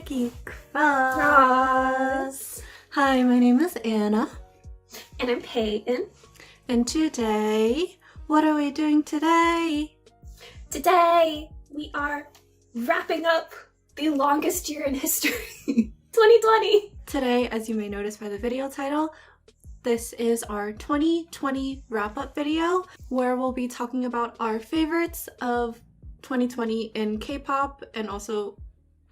Geek Cross. Hi, my name is Anna. And I'm Peyton. And today, what are we doing today? Today, we are wrapping up the longest year in history, 2020. Today, as you may notice by the video title, this is our 2020 wrap-up video where we'll be talking about our favorites of 2020 in K-pop and also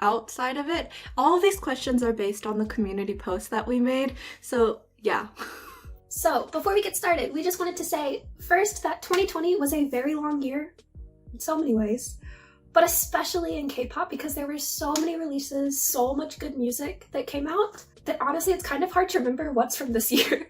outside of it. All of these questions are based on the community post that we made, so yeah. So before we get started, we just wanted to say first that 2020 was a very long year in so many ways, but especially in K-pop because there were so many releases, so much good music that came out that honestly it's kind of hard to remember what's from this year.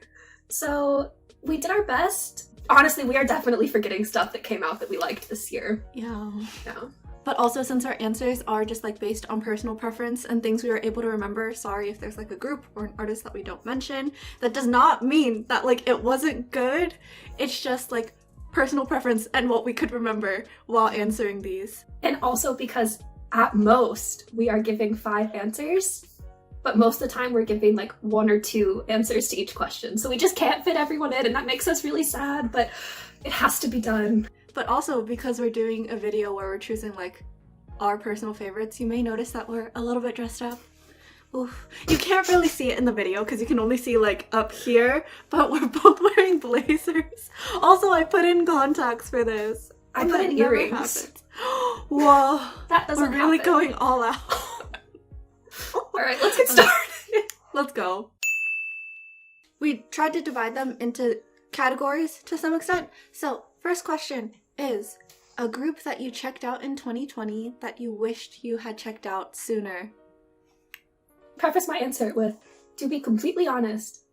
So we did our best. Honestly, we are definitely forgetting stuff that came out that we liked this year. Yeah. Yeah. But also, since our answers are just like based on personal preference and things we were able to remember, sorry if there's like a group or an artist that we don't mention. That does not mean that like it wasn't good. It's just like personal preference and what we could remember while answering these. And also because at most we are giving 5 answers, but most of the time we're giving like 1 or 2 answers to each question. So we just can't fit everyone in and that makes us really sad, but it has to be done. But also because we're doing a video where we're choosing like our personal favorites, you may notice that we're a little bit dressed up. Oof. You can't really see it in the video because you can only see like up here, but we're both wearing blazers. Also, I put in contacts for this. I put in earrings. Whoa. That doesn't We're really happen. going all out. Alright, let's get started. Let's go. We tried to divide them into categories to some extent. So, first question is a group that you checked out in 2020 that you wished you had checked out sooner. Preface my answer with, to be completely honest,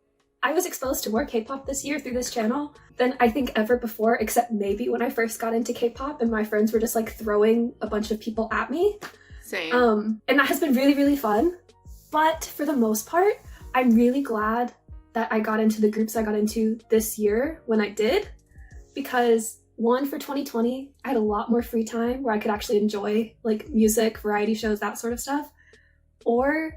I was exposed to more K-pop this year through this channel than I think ever before, except maybe when I first got into K-pop and my friends were just like throwing a bunch of people at me. Same. And that has been really, really fun. But for the most part, I'm really glad that I got into the groups I got into this year when I did, because one, for 2020, I had a lot more free time where I could actually enjoy like music, variety shows, that sort of stuff, or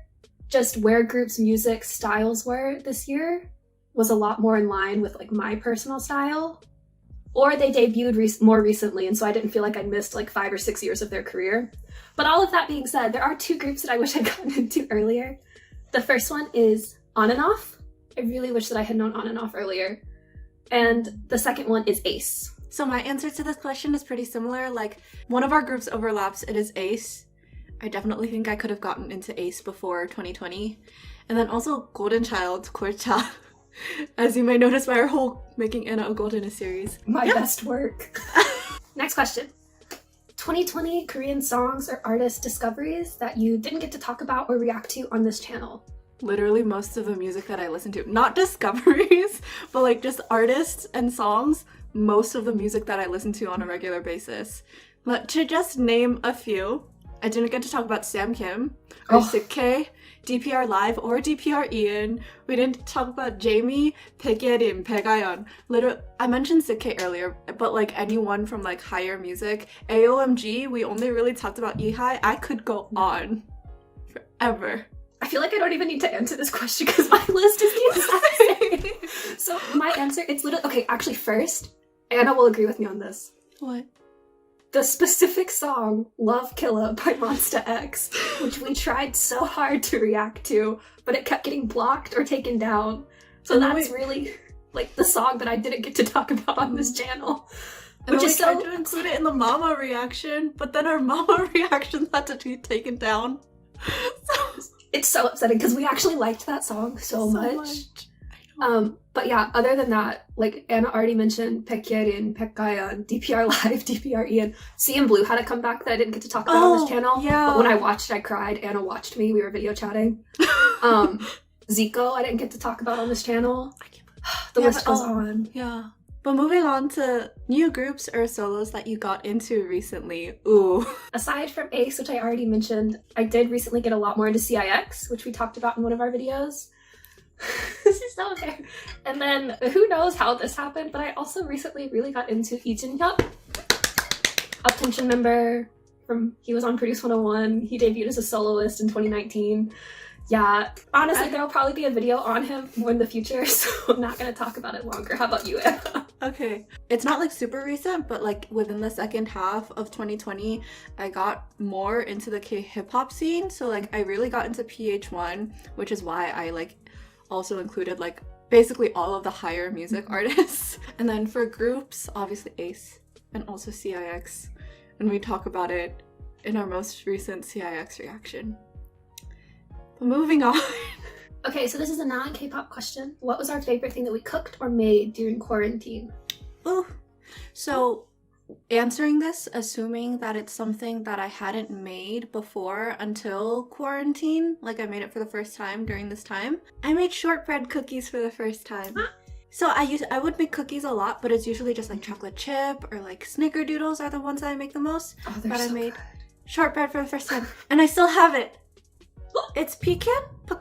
just where groups' music styles were this year was a lot more in line with like my personal style, or they debuted more recently and so I didn't feel like I missed like 5 or 6 years of their career. But all of that being said, there are 2 groups that I wish I'd gotten into earlier. The first one is On and Off. I really wish that I had known On and Off earlier. And the second one is Ace. So my answer to this question is pretty similar. Like, one of our groups overlaps, it is Ace. I definitely think I could have gotten into Ace before 2020. And then also Golden Child, Korcha. As you may notice by our whole Making Anna a Golden series. My best work. Next question. 2020 Korean songs or artist discoveries that you didn't get to talk about or react to on this channel. Literally most of the music that I listen to. Not discoveries, but like just artists and songs. Most of the music that I listen to on a regular basis. But to just name a few, I didn't get to talk about Sam Kim or Sick-K, DPR Live or DPR Ian. We didn't talk about Jamie, Baekhyun, Baekhyun. Literally, I mentioned Sick-K earlier, but like anyone from like higher music. AOMG, we only really talked about EHI. I could go on forever. I feel like I don't even need to answer this question because my list is the exact same. So my answer, it's literally, okay, actually first, Anna will agree with me on this. What? The specific song, Love Killa by Monsta X, which we tried so hard to react to, but it kept getting blocked or taken down. So that's really like the song that I didn't get to talk about on this channel. And Which is we tried to include it in the Mama reaction, but then our Mama reaction had to be taken down. It's so upsetting because we actually liked that song so much. But yeah, other than that, like Anna already mentioned Baekhyun, Baekhyun, DPR Live, DPR Ian. CN Blue had a comeback that I didn't get to talk about on this channel. Yeah. But when I watched, I cried. Anna watched me. We were video chatting. Zico, I didn't get to talk about on this channel. The list goes on. Yeah. But moving on to new groups or solos that you got into recently. Ooh. Aside from Ace, which I already mentioned, I did recently get a lot more into CIX, which we talked about in one of our videos. This is so fair. And then who knows how this happened, but I also recently really got into Lee Jin Hyuk, Up Tension member he was on Produce 101. He debuted as a soloist in 2019. Yeah, honestly, there'll probably be a video on him more in the future, so I'm not gonna talk about it longer. How about you, Anna? Okay. It's not like super recent, but like within the second half of 2020, I got more into the K-hip hop scene. So like I really got into PH1, which is why I like also included like basically all of the higher music artists. And then for groups, obviously Ace and also CIX. And we talk about it in our most recent CIX reaction. But moving on. Okay, so this is a non-K-pop question. What was our favorite thing that we cooked or made during quarantine? Ooh. So answering this, assuming that it's something that I hadn't made before until quarantine, like I made it for the first time during this time, I made shortbread cookies for the first time. So I would make cookies a lot, but it's usually just like chocolate chip or like snickerdoodles are the ones that I make the most. Oh, they're But so I made good. shortbread for the first time, and I still have it. It's pecan? I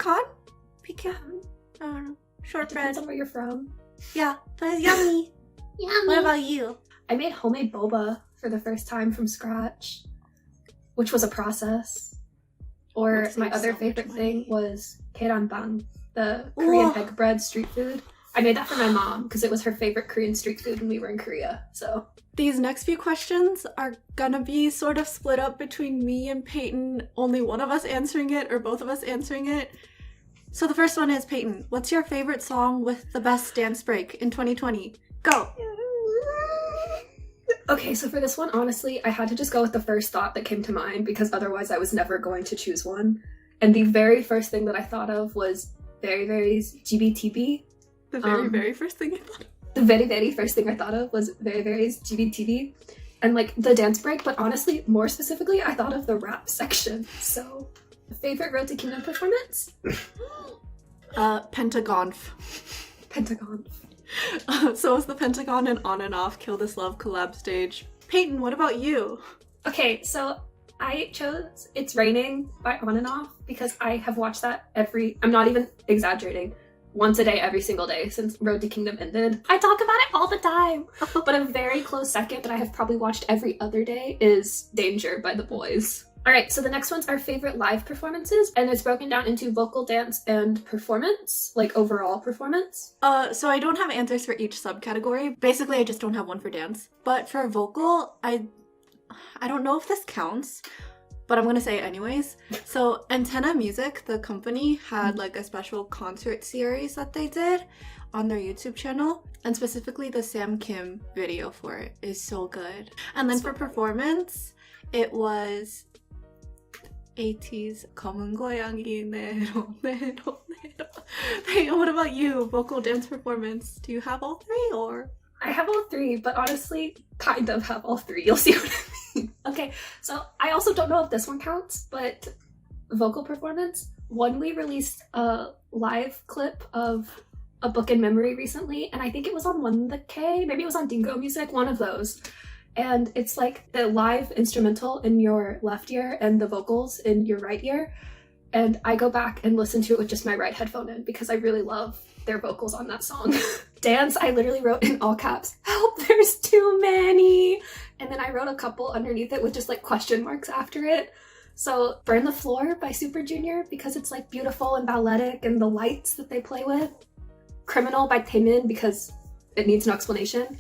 don't know. Shortbread. Depends on where you're from. Yeah, but it's yummy. Yummy. What about you? I made homemade boba for the first time from scratch, which was a process. Or Would my save other so favorite much thing money. was keranbang, the Korean Ooh. egg bread street food. I made that for my mom because it was her favorite Korean street food when we were in Korea. So These next few questions are gonna be sort of split up between me and Peyton, only one of us answering it or both of us answering it. So the first one is, Peyton, what's your favorite song with the best dance break in 2020? Go! okay, so for this one, honestly, I had to just go with the first thought that came to mind because otherwise I was never going to choose one. And the very first thing that I thought of was Very Very's GBTB. The very first thing I thought of. The very first thing I thought of was Very Very's GBTV and like the dance break, but honestly, more specifically, I thought of the rap section. So, favorite Road to Kingdom performance? Pentagon. Pentagon. So it's the Pentagon and On and Off Kill This Love collab stage. Peyton, what about you? Okay, so I chose It's Raining by On and Off because I have watched that I'm not even exaggerating, once a day, every single day since Road to Kingdom ended. I talk about it all the time. But a very close second that I have probably watched every other day is Danger by The Boys. Alright, so the next one's our favorite live performances, and it's broken down into vocal, dance, and performance, like overall performance. So I don't have answers for each subcategory. Basically, I just don't have one for dance. But for vocal, I don't know if this counts, but I'm gonna say it anyways. So Antenna Music, the company, had like a special concert series that they did on their YouTube channel, and specifically the Sam Kim video for it is so good. And then for performance, it was ATEEZ's 검은 고양이 내로 내로 내로. Hey, what about you? Vocal, dance, performance. Do you have all three or? I have all three, but honestly, kind of have all three. You'll see what I mean. Okay, so I also don't know if this one counts, but vocal performance. One, we released a live clip of A Book in Memory recently, and I think it was on One the K, maybe it was on Dingo Music, one of those. And it's like the live instrumental in your left ear and the vocals in your right ear. And I go back and listen to it with just my right headphone in because I really love their vocals on that song. Dance, I literally wrote in all caps, help, there's too many. And then I wrote a couple underneath it with just like question marks after it. So Burn the Floor by Super Junior because it's like beautiful and balletic and the lights that they play with. Criminal by Taemin because it needs no explanation.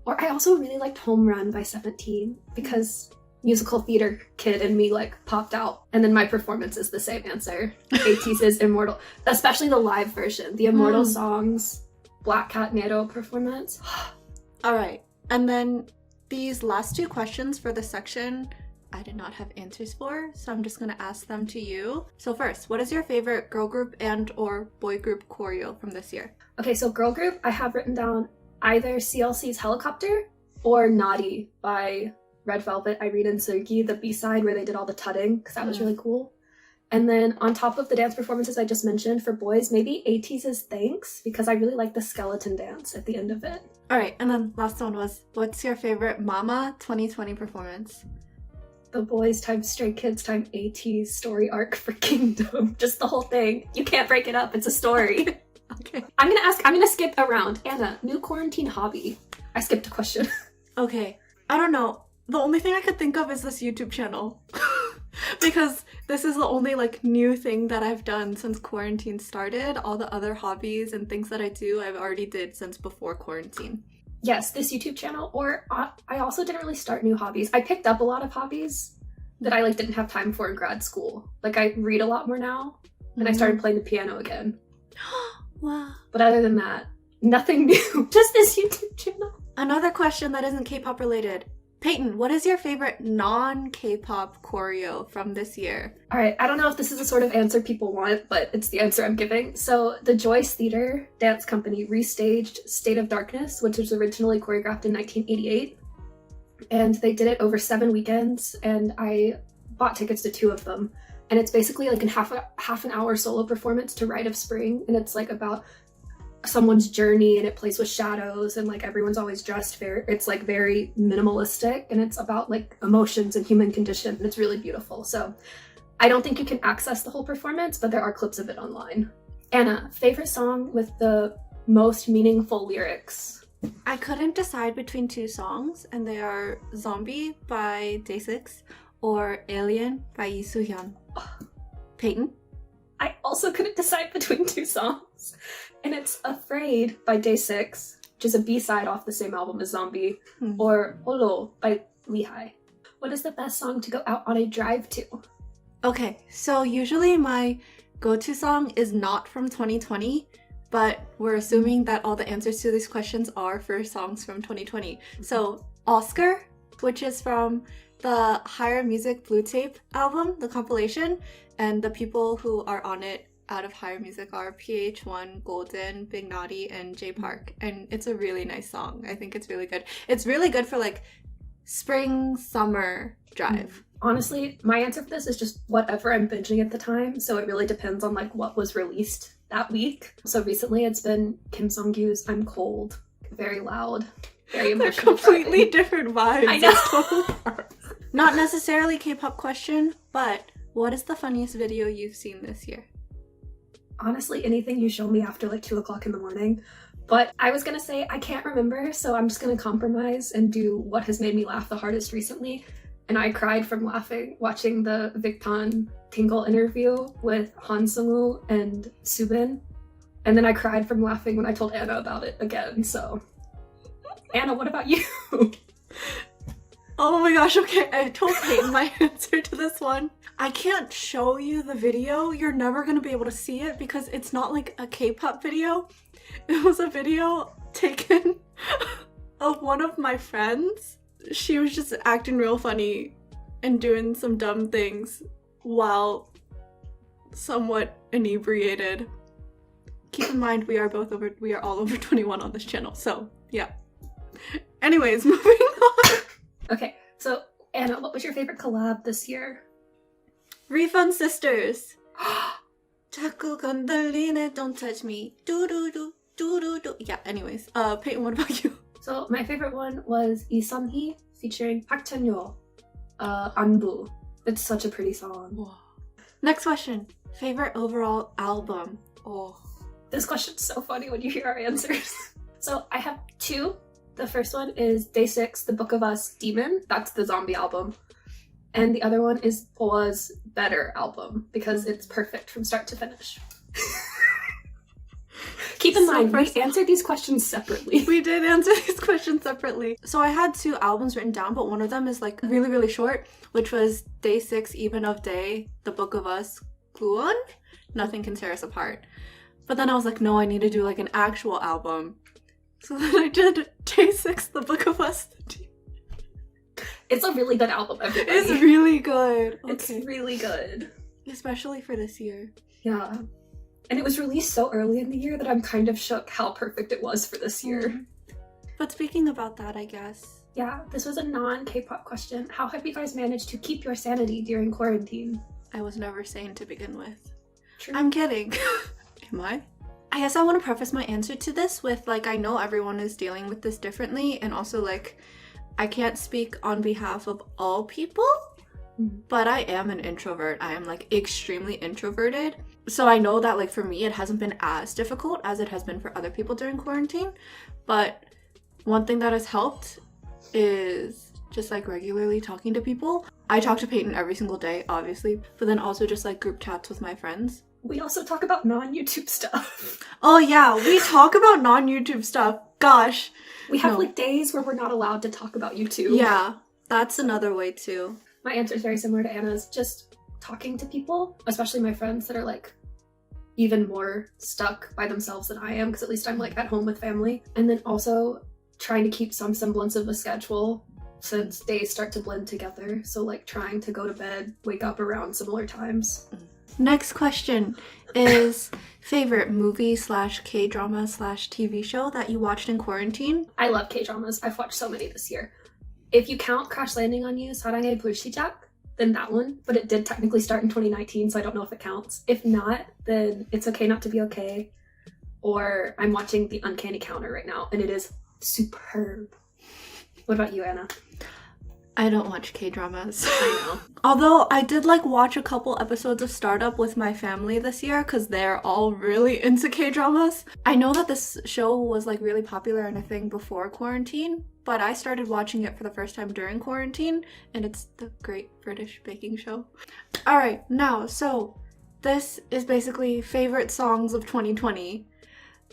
Or I also really liked Home Run by 17 because musical theater kid in me like popped out. And then my performance is the same answer. ATEEZ's Immortal, especially the live version, the Immortal Songs, Black Cat Nero performance. All right, and then these last two questions for the section I did not have answers for, so I'm just gonna ask them to you. So first, what is your favorite girl group and or boy group choreo from this year? Okay, so girl group, I have written down either CLC's Helicopter or Naughty by Red Velvet, Irene and Sergi, the B-side where they did all the tutting, because that was really cool. And then on top of the dance performances I just mentioned for boys, maybe ATEEZ's Thanks, because I really like the skeleton dance at the end of it. All right, and then last one was, what's your favorite Mama 2020 performance? The boys times Stray Kids times ATEEZ story arc for Kingdom. Just the whole thing. You can't break it up. It's a story. Okay. I'm gonna skip around. Anna, new quarantine hobby. I skipped a question. Okay. I don't know. The only thing I could think of is this YouTube channel. Because this is the only like new thing that I've done since quarantine started. All the other hobbies and things that I do, I've already did since before quarantine. Yes, this YouTube channel, or I also didn't really start new hobbies. I picked up a lot of hobbies that I like didn't have time for in grad school. Like I read a lot more now, and I started playing the piano again. Wow. But other than that, nothing new. Just this YouTube channel. Another question that isn't K-pop related. Peyton, what is your favorite non-K-pop choreo from this year? All right, I don't know if this is the sort of answer people want, but it's the answer I'm giving. So the Joyce Theater Dance Company restaged State of Darkness, which was originally choreographed in 1988. And they did it over 7 weekends, and I bought tickets to 2 of them. And it's basically like a half an hour solo performance to Rite of Spring, and it's like about someone's journey, and it plays with shadows, and like everyone's always dressed it's like very minimalistic, and it's about like emotions and human condition, and it's really beautiful. So I don't think you can access the whole performance, but there are clips of it online. Anna, favorite song with the most meaningful lyrics? I couldn't decide between 2 songs, and they are Zombie by Day6 or Alien by Lee Soo-hyun. Peyton? I also couldn't decide between 2 songs. And it's Afraid by Day6, which is a B-side off the same album as Zombie, or Olo by Lehigh. What is the best song to go out on a drive to? Okay, so usually my go-to song is not from 2020, but we're assuming that all the answers to these questions are for songs from 2020. So Oscar, which is from the Higher Music Blue Tape album, the compilation, and the people who are on it out of Higher Music are PH1, Golden, Big Naughty, and J Park. And it's a really nice song. I think it's really good. It's really good for like spring, summer drive. Honestly, my answer for this is just whatever I'm binging at the time. So it really depends on like what was released that week. So recently it's been Kim Sung-gyu's I'm Cold. Very loud, very emotional. They're completely different vibes. I know. Not necessarily K-pop question, but what is the funniest video you've seen this year? Honestly, anything you show me after like 2 o'clock in the morning. But I was gonna say I can't remember, so I'm just gonna compromise and do what has made me laugh the hardest recently. And I cried from laughing watching the Victon Tingle interview with Han Sung-woo and Subin. And then I cried from laughing when I told Anna about it again, so. Anna, what about you? Oh my gosh, okay, I told Peyton my answer to this one. I can't show you the video. You're never gonna be able to see it because it's not like a K-pop video. It was a video taken of one of my friends. She was just acting real funny and doing some dumb things while somewhat inebriated. Keep in mind, we are all over 21 on this channel, so yeah. Anyways, moving on. Okay, so Anna, what was your favorite collab this year? Refund Sisters. 자꾸 건들리네, don't touch me. Do-do-do, do-do-do. Yeah, anyways. Peyton, what about you? So my favorite one was Lee Sun-hee featuring Park Chan-yeol, Anbu. It's such a pretty song. Whoa. Next question. Favorite overall album? Oh. This question's so funny when you hear our answers. So I have 2. The first one is Day6, The Book of Us, Demon. That's the Zombie album. And the other one is Boa's Better album because it's perfect from start to finish. Keep in mind, we answered these questions separately. We did answer these questions separately. So I had 2 albums written down, but one of them is like really, really short, which was Day6, Even of Day, The Book of Us, Gluon, Nothing Can Tear Us Apart. But then I was like, no, I need to do like an actual album. So then I did Day6, The Book of Us. It's a really good album, everybody. It's really good. Okay. It's really good. Especially for this year. Yeah. And it was released so early in the year that I'm kind of shook how perfect it was for this year. But speaking about that, I guess. Yeah, this was a non-K-pop question. How have you guys managed to keep your sanity during quarantine? I was never sane to begin with. True. I'm kidding. Am I? I guess I want to preface my answer to this with, like, I know everyone is dealing with this differently, and also, like, I can't speak on behalf of all people, but I am an introvert. I am, like, extremely introverted. So I know that, like, for me, it hasn't been as difficult as it has been for other people during quarantine. But one thing that has helped is just like regularly talking to people. I talk to Peyton every single day, obviously, but then also just like group chats with my friends. We also talk about non-YouTube stuff. Oh yeah, we talk about non-YouTube stuff. Gosh. We have No. like days where we're not allowed to talk about YouTube. Yeah, that's another way too. My answer is very similar to Anna's. Just talking to people, especially my friends that are like even more stuck by themselves than I am, because at least I'm like at home with family. And then also trying to keep some semblance of a schedule since days start to blend together. So like trying to go to bed, wake up around similar times. Next question is favorite movie / K-drama / TV show that you watched in quarantine? I love K-dramas. I've watched so many this year. If you count Crash Landing on You, 사랑의 불시작, then that one. But it did technically start in 2019, so I don't know if it counts. If not, then It's Okay Not to Be Okay. Or I'm watching The Uncanny Counter right now, and it is superb. What about you, Anna? I don't watch K-dramas. I know. Although I did like watch a couple episodes of Startup with my family this year because they're all really into K-dramas. I know that this show was like really popular and a thing before quarantine, but I started watching it for the first time during quarantine, and it's the Great British Baking Show. Alright, now, so this is basically favorite songs of 2020,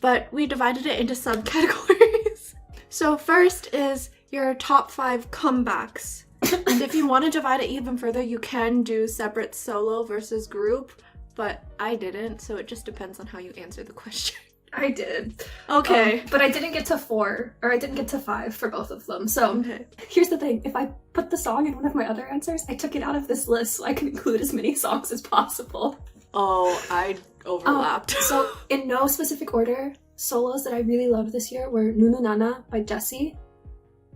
but we divided it into subcategories. So first is your top 5 comebacks. And if you want to divide it even further, you can do separate solo versus group, but I didn't, so it just depends on how you answer the question. I did. Okay. But I didn't get to 4, or I didn't get to 5 for both of them. So Okay. here's the thing. If I put the song in one of my other answers, I took it out of this list so I can include as many songs as possible. Oh, I overlapped. So in no specific order, solos that I really loved this year were Nunu Nana by Jessie,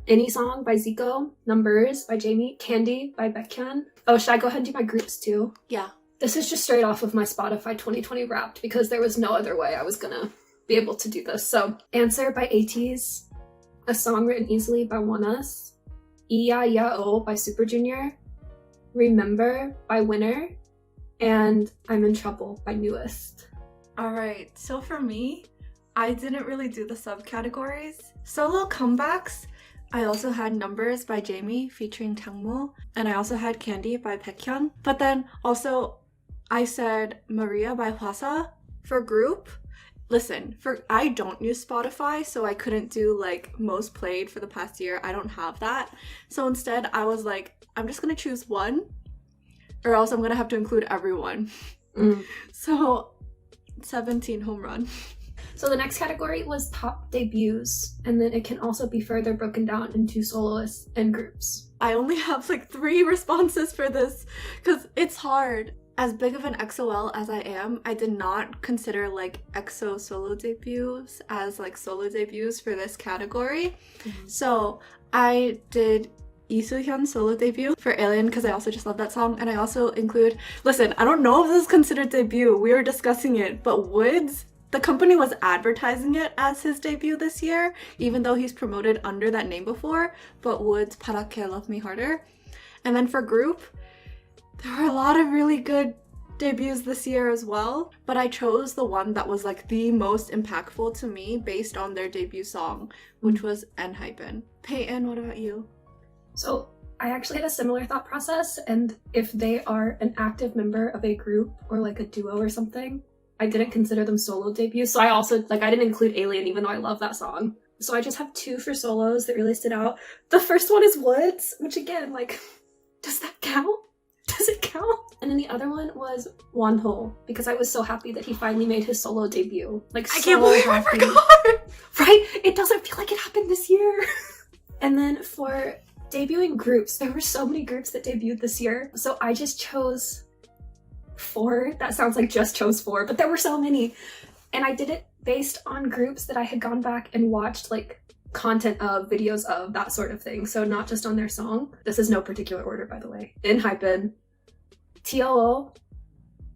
Any Song by Zico, Numbers by Jamie, Candy by Baekhyun. Oh, should I go ahead and do my groups too? Yeah. This is just straight off of my Spotify 2020 Wrapped because there was no other way I was gonna be able to do this. So, Answer by ATEEZ, A Song Written Easily by ONEUS, Iya Ya O by Super Junior, Remember by Winner, and I'm in Trouble by Newest. Alright, so for me, I didn't really do the subcategories. Solo comebacks, I also had Numbers by Jamie featuring Tangmo, and I also had Candy by Baekhyun. But then also, I said Maria by Hwasa for group. Listen, I don't use Spotify, so I couldn't do like most played for the past year. I don't have that. So instead, I was like, I'm just gonna choose one, or else I'm gonna have to include everyone. So 17 Home Run. So the next category was top debuts, and then it can also be further broken down into soloists and groups. I only have like 3 responses for this because it's hard. As big of an XOL as I am, I did not consider like EXO solo debuts as like solo debuts for this category. So I did Lee Soo-hyun's solo debut for Alien because I also just love that song, and I also include, listen, I don't know if this is considered debut, we were discussing it, but Woods, the company was advertising it as his debut this year, even though he's promoted under that name before, but Woods' Parake Love Me Harder. And then for group, there were a lot of really good debuts this year as well, but I chose the one that was like the most impactful to me based on their debut song, which was ENHYPEN. Peyton, what about you? So I actually had a similar thought process, and if they are an active member of a group or like a duo or something, I didn't consider them solo debuts. So I also, I didn't include Alien even though I love that song. So I just have 2 for solos that really stood out. The first one is Woods, which again, does that count? Does it count? And then the other one was Wonho, because I was so happy that he finally made his solo debut. I can't believe I forgot! Right? It doesn't feel like it happened this year. And then for debuting groups, there were so many groups that debuted this year. So I just chose 4. That sounds like just chose 4, but there were so many. And I did it based on groups that I had gone back and watched content of, videos of, that sort of thing. So not just on their song. This is no particular order, by the way. ENHYPEN, TOO,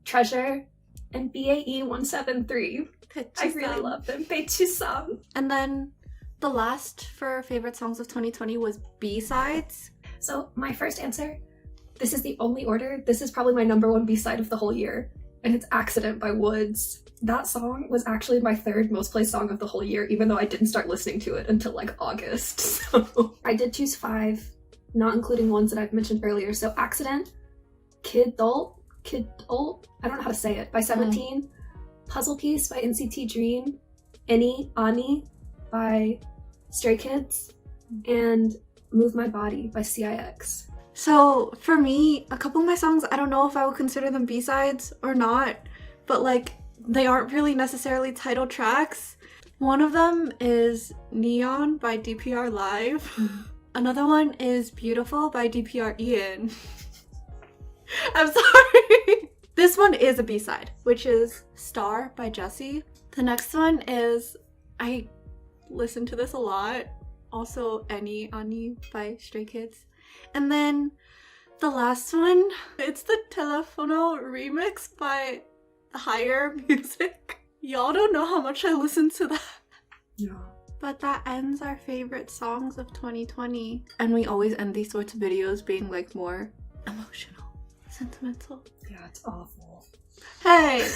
Treasure, and BAE 173. I really love them. Baechusam. And then the last for favorite songs of 2020 was B-sides. So my first answer, this is the only order. This is probably my number 1 B-side of the whole year. And it's Accident by Woods. That song was actually my 3rd most played song of the whole year, even though I didn't start listening to it until August. So I did choose 5. not including ones that I've mentioned earlier. So Accident, Kid Dolt, I don't know how to say it, by 17, Puzzle Piece by NCT Dream, Ani by Stray Kids, and Move My Body by CIX. So for me, a couple of my songs, I don't know if I would consider them B-sides or not, but like they aren't really necessarily title tracks. One of them is Neon by DPR Live. Another one is Beautiful by DPR Ian. I'm sorry. This one is a B-side, which is Star by Jessie. The next one is, I listen to this a lot, also Ani by Stray Kids. And then the last one, it's the Telefono remix by Higher Music. Y'all don't know how much I listen to that. Yeah. But that ends our favorite songs of 2020. And we always end these sorts of videos being like more emotional, sentimental. Yeah, it's awful. Hey!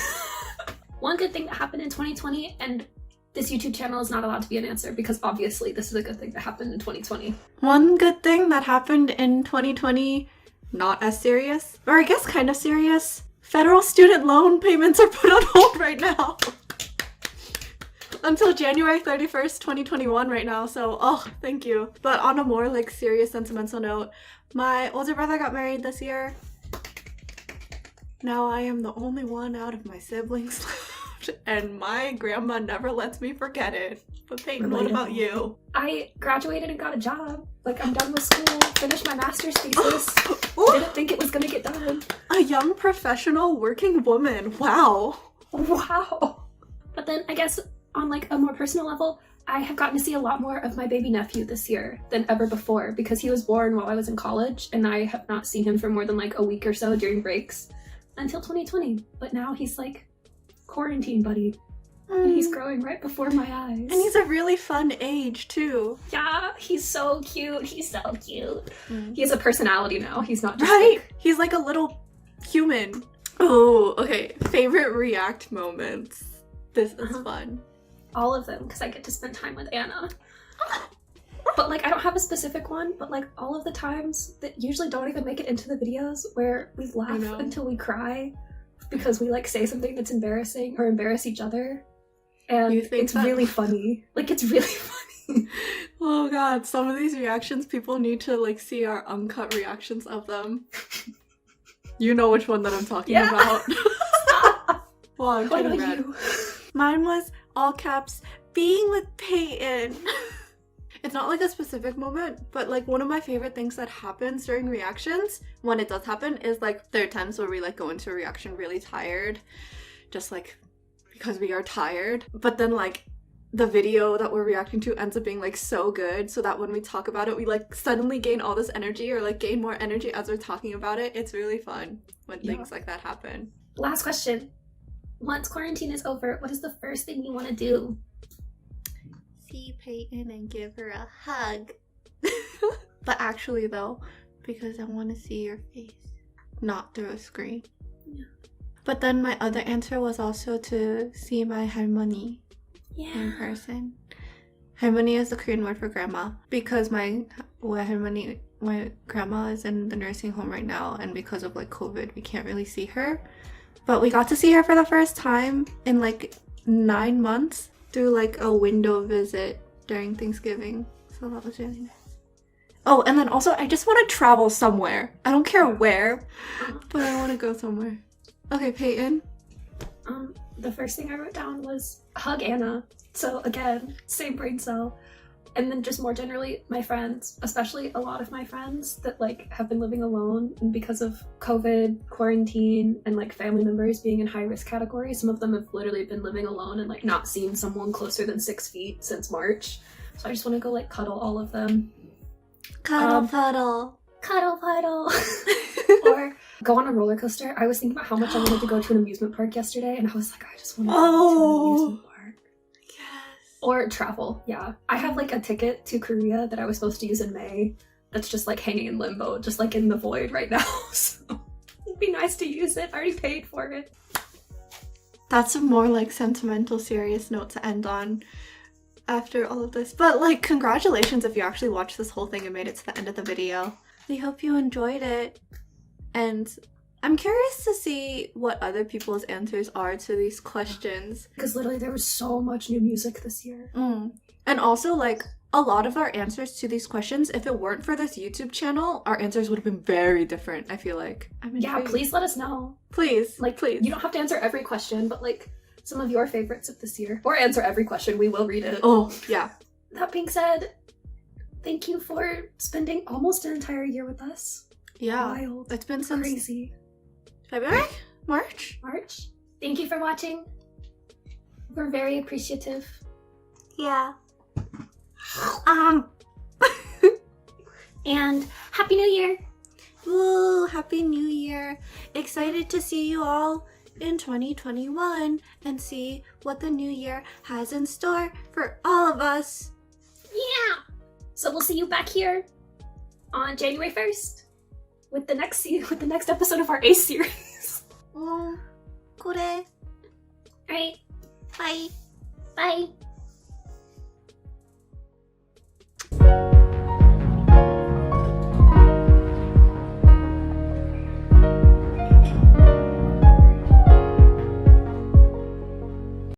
One good thing that happened in 2020, and this YouTube channel is not allowed to be an answer because obviously this is a good thing that happened in 2020. One good thing that happened in 2020, not as serious, or I guess kind of serious. Federal student loan payments are put on hold right now. Until January 31st, 2021 right now, so thank you. But on a more like serious sentimental note, my older brother got married this year. Now I am the only one out of my siblings left, and my grandma never lets me forget it. But Peyton, what about you? I graduated and got a job. Like, I'm done with school, finished my master's thesis. Didn't think it was gonna get done. A young professional working woman, wow. Wow. But then I guess on like a more personal level, I have gotten to see a lot more of my baby nephew this year than ever before because he was born while I was in college and I have not seen him for more than like a week or so during breaks until 2020. But now he's like quarantine buddy and he's growing right before my eyes. And he's a really fun age too. Yeah, he's so cute. He's so cute. He has a personality now. He's not just right? like... He's like a little human. Oh, okay. Favorite React moments. This is fun. All of them, because I get to spend time with Anna. But like, I don't have a specific one, but like all of the times that usually don't even make it into the videos where we laugh until we cry because we like say something that's embarrassing or embarrass each other. And it's really funny. Like, it's really funny. Oh god, some of these reactions, people need to like see our uncut reactions of them. You know which one that I'm talking about. Well, I'm what kind of about red. you? Mine was all caps, being with Peyton. It's not like a specific moment, but like one of my favorite things that happens during reactions, when it does happen, is like there are times where we like go into a reaction really tired, just like because we are tired. But then like the video that we're reacting to ends up being like so good, so that when we talk about it, we like suddenly gain all this energy or like gain more energy as we're talking about it. It's really fun when things like that happen. Last question. Once quarantine is over, what is the first thing you want to do? See Peyton and give her a hug. But actually though, because I want to see your face, not through a screen. Yeah. But then my other answer was also to see my 할머니 in person. 할머니 is the Korean word for grandma, because my grandma is in the nursing home right now, and because of like COVID, we can't really see her. But we got to see her for the first time in like 9 months through like a window visit during Thanksgiving. So that was really nice. Oh, and then also I just want to travel somewhere. I don't care where, but I want to go somewhere. Okay, Peyton. The first thing I wrote down was hug Anna. So again, same brain cell. And then just more generally, my friends, especially a lot of my friends that like have been living alone and because of COVID, quarantine, and like family members being in high risk categories. Some of them have literally been living alone and like not seen someone closer than 6 feet since March. So I just want to go like cuddle all of them. Cuddle puddle. Cuddle puddle. Or go on a roller coaster. I was thinking about how much I wanted to go to an amusement park yesterday, and I was like, I just want to go to an amusement park. Or travel, yeah. I have like a ticket to Korea that I was supposed to use in May that's just like hanging in limbo, just like in the void right now. So it'd be nice to use it. I already paid for it. That's a more like sentimental, serious note to end on after all of this. But like, congratulations if you actually watched this whole thing and made it to the end of the video. We hope you enjoyed it. And I'm curious to see what other people's answers are to these questions. Because literally there was so much new music this year. And also, like, a lot of our answers to these questions, if it weren't for this YouTube channel, our answers would have been very different, I feel like. Yeah, please let us know. Please. Like, please. You don't have to answer every question, but like some of your favorites of this year. Or answer every question, we will read it. Oh, yeah. That being said, thank you for spending almost an entire year with us. Yeah. Wild. It's been since Crazy. February? March? Thank you for watching. We're very appreciative. Yeah. And Happy New Year! Woo! Happy New Year! Excited to see you all in 2021 and see what the new year has in store for all of us. Yeah! So we'll see you back here on January 1st with the next episode of our Ace series. 그래. Alright. Bye. Bye.